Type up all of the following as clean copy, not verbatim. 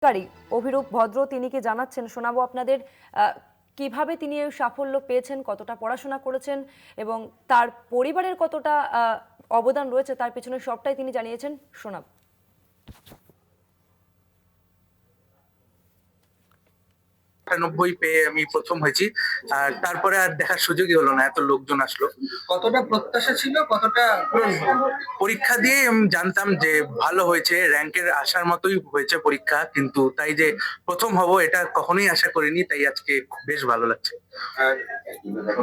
কারি অভিরূপ ভদ্র তিনি কি জানাচ্ছেন শোনাবো আপনাদের। কিভাবে তিনি এই সাফল্য পেয়েছেন, কতটা পড়াশোনা করেছেন এবং তার পরিবারের কতটা অবদান রয়েছে তার পিছনে সবটাই তিনি জানিয়েছেন। শোনাব। ৯৮ পেয়ে আমি প্রথম হয়েছি। আর তারপরে আর দেখার সুযোগই হলো না, এত লোকজন আসলো। কতটা প্রত্যাশা ছিল, কতটা পূরণ হলো? পরীক্ষা দিয়ে আমি জানতাম যে ভালো হয়েছে, র্যাঙ্কের আসার মতোই হয়েছে পরীক্ষা, কিন্তু তাই যে প্রথম হব এটা কখনোই আশা করিনি, তাই আজকে বেশ ভালো লাগছে। আর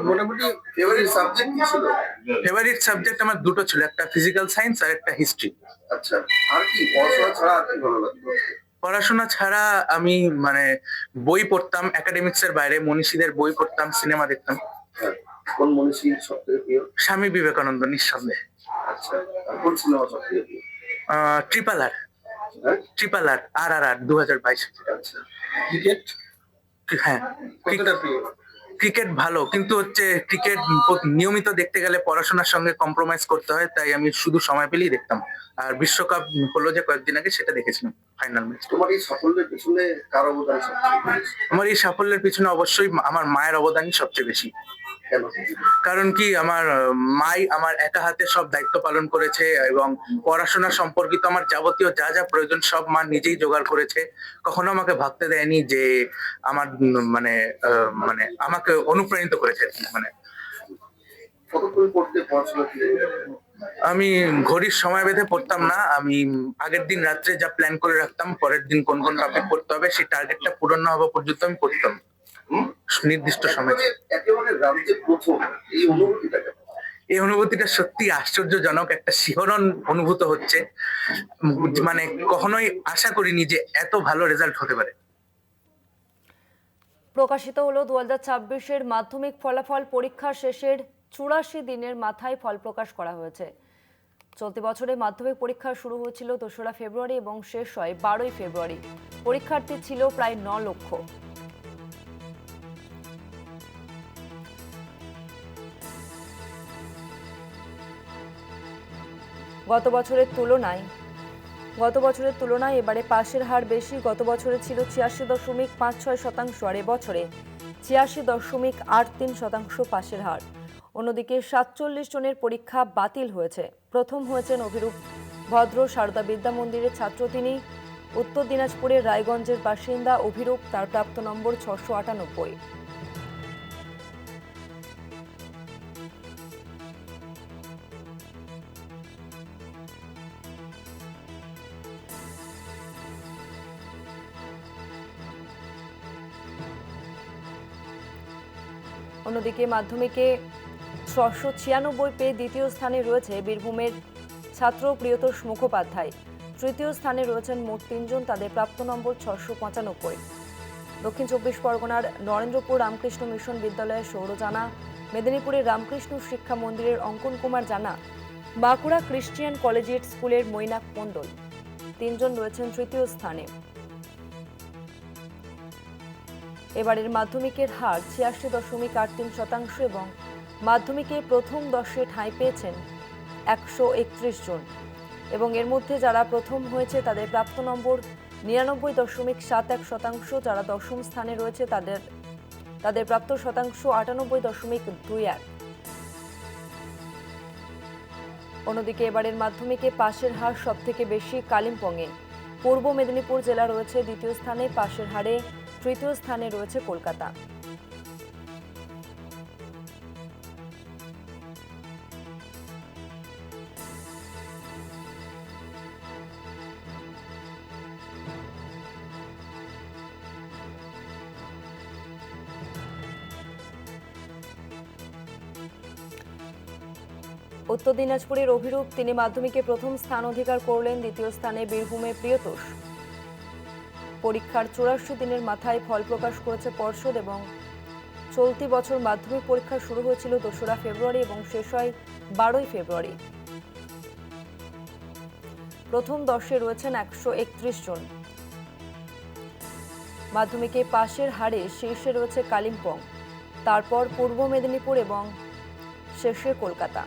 মোটামুটি ফেভারিট সাবজেক্ট কি ছিল? ফেভারিট সাবজেক্ট আমার দুটো ছিল, একটা ফিজিক্যাল সায়েন্স আর একটা হিস্ট্রি। আচ্ছা, আর কি পড়াশোনা ছাড়া আর কি ভালো লাগতো? পড়াশোনা ছাড়া আমি মানে বই পড়তাম, একাডেমিক্স এর বাইরে মনীষীদের বই পড়তাম, সিনেমা দেখতাম। হ্যাঁ, কোন মনীষী সবথেকে প্রিয়? স্বামী বিবেকানন্দ নিঃসন্দেহে। আচ্ছা, আর কোন সিনেমা সবথেকে প্রিয়? ট্রিপল আর, হ্যাঁ, ট্রিপল আর, আর 2022। আচ্ছা। ক্রিকেট হ্যাঁ, কতটা প্রিয়? ক্রিকেট ভালো, কিন্তু হচ্ছে ক্রিকেট নিয়মিত দেখতে গেলে পড়াশোনার সঙ্গে কম্প্রোমাইজ করতে হয়, তাই আমি শুধু সময় পেলেই দেখতাম। আর বিশ্বকাপ হলো যে কয়েকদিন আগে, সেটা দেখেছিলাম, ফাইনাল ম্যাচ। তোমার এই সাফল্যের পেছনে কার অবদান সবচেয়ে বেশি? আমার এই সাফল্যের পিছনে অবশ্যই আমার মায়ের অবদানই সবচেয়ে বেশি। কেন? কারণ কি, আমার মাই আমার একা হাতে সব দায়িত্ব পালন করেছে এবং পড়াশোনা সম্পর্কিত আমার যাবতীয় যা যা প্রয়োজন সব মা নিজেই জোগাড় করেছে। কখনো আমাকে ভাবতে দেয়নি যে আমার মানে আমাকে অনুপ্রাণিত করেছে আর কি। মানে কতক্ষণ পড়তে পড়াশোনা ছিল? আমি ঘড়ির সময় বেঁধে পড়তাম না, আমি আগের দিন রাত্রে যা প্ল্যান করে রাখতাম, পরের দিন কোন কোন টপিক পড়তে হবে, সেই টার্গেটটা পূরণ না হওয়া পর্যন্ত আমি পড়তাম নির্দিষ্ট সময়। একেবারে রাজ্যে প্রথম, এই অনুভূতিটা কেমন? এই অনুভূতিটা সত্যি আশ্চর্যজনক, একটা শিহরণ অনুভূত হচ্ছে। মানে কখনোই আশা করিনি যে এত ভালো রেজাল্ট হতে পারে। প্রকাশিত হলো 2026-এর মাধ্যমিক ফলাফল। পরীক্ষা শেষের 84 দিনের মাথায় ফল প্রকাশ করা হয়েছে। চলতি বছরে মাধ্যমিক পরীক্ষা শুরু হয়েছিল 2রা ফেব্রুয়ারি এবং শেষ হয় 12ই ফেব্রুয়ারি। পরীক্ষার্থী ছিল প্রায় 9 লক্ষ। গত বছরের তুলনায় এবারে পাশের হার বেশি। গত বছরে ছিল 86.56%, আর এবছরে 86.83% পাশের হার। অন্যদিকে 47 জনের পরীক্ষা বাতিল হয়েছে। প্রথম হয়েছেন অভিরূপ ভদ্র, সারদা বিদ্যা মন্দিরের ছাত্র তিনি। উত্তর দিনাজপুরের রায়গঞ্জের বাসিন্দা অভিরূপ, তার প্রাপ্ত নম্বর 698। অন্যদিকে মাধ্যমিকে 696 পেয়ে দ্বিতীয় স্থানে রয়েছে বীরভূমের ছাত্র প্রিয়তোষ মুখোপাধ্যায়। তৃতীয় স্থানে রয়েছেন মোট 3 জন, তাদের প্রাপ্ত নম্বর 695। দক্ষিণ 24 পরগনার নরেন্দ্রপুর রামকৃষ্ণ মিশন বিদ্যালয়ের সৌর জানা, মেদিনীপুরের রামকৃষ্ণ শিক্ষা মন্দিরের অঙ্কন কুমার জানা, বাঁকুড়া ক্রিশ্চিয়ান কলেজিয়েট স্কুলের মৈনাক মণ্ডল 3 জন রয়েছেন তৃতীয় স্থানে। এবারের মাধ্যমিকের হার 86.83% এবং মাধ্যমিকে প্রথম 10-এ ঠাঁই পেয়েছেন 131 জন, এবং এর মধ্যে যারা প্রথম হয়েছে তাদের প্রাপ্ত নম্বর 99.71%। যারা দশম স্থানে রয়েছে তাদের প্রাপ্ত শতাংশ 98.21। অন্যদিকে এবারের মাধ্যমিকে পাশের হার সব থেকে বেশি কালিম্পংয়ে। পূর্ব মেদিনীপুর জেলা রয়েছে দ্বিতীয় স্থানে, পাশের হারে তৃতীয় স্থানে রয়েছে কলকাতা। উত্তর দিনাজপুরের অভিরূপ, তিনি মাধ্যমিকে প্রথম স্থান অধিকার করলেন। দ্বিতীয় স্থানে বীরভূমের প্রিয়তোষ। পরীক্ষার 84 দিনের মাথায় ফল প্রকাশ করেছে পর্ষদ এবং চলতি বছর মাধ্যমিক পরীক্ষা শুরু হয়েছিল 2রা ফেব্রুয়ারি এবং শেষ হয় 12ই ফেব্রুয়ারি। প্রথম 10-এ রয়েছেন 131 জন। মাধ্যমিকে পাশের হারে শীর্ষে রয়েছে কালিম্পং, তারপর পূর্ব মেদিনীপুর এবং শেষে কলকাতা।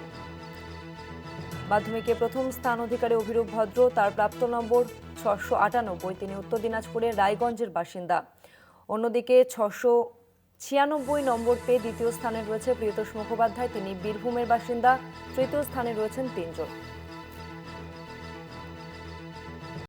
মাধ্যমিকে প্রথম স্থান অধিকারী অভিরূপ ভদ্র, তার প্রাপ্ত নম্বর 698, তিনি উত্তর দিনাজপুরের রায়গঞ্জের বাসিন্দা। অন্যদিকে 696 নম্বর পেয়ে দ্বিতীয় স্থানে রয়েছে প্রিয়তোষ মুখোপাধ্যায়, তিনি বীরভূমের বাসিন্দা। তৃতীয় স্থানে রয়েছেন তিনজন।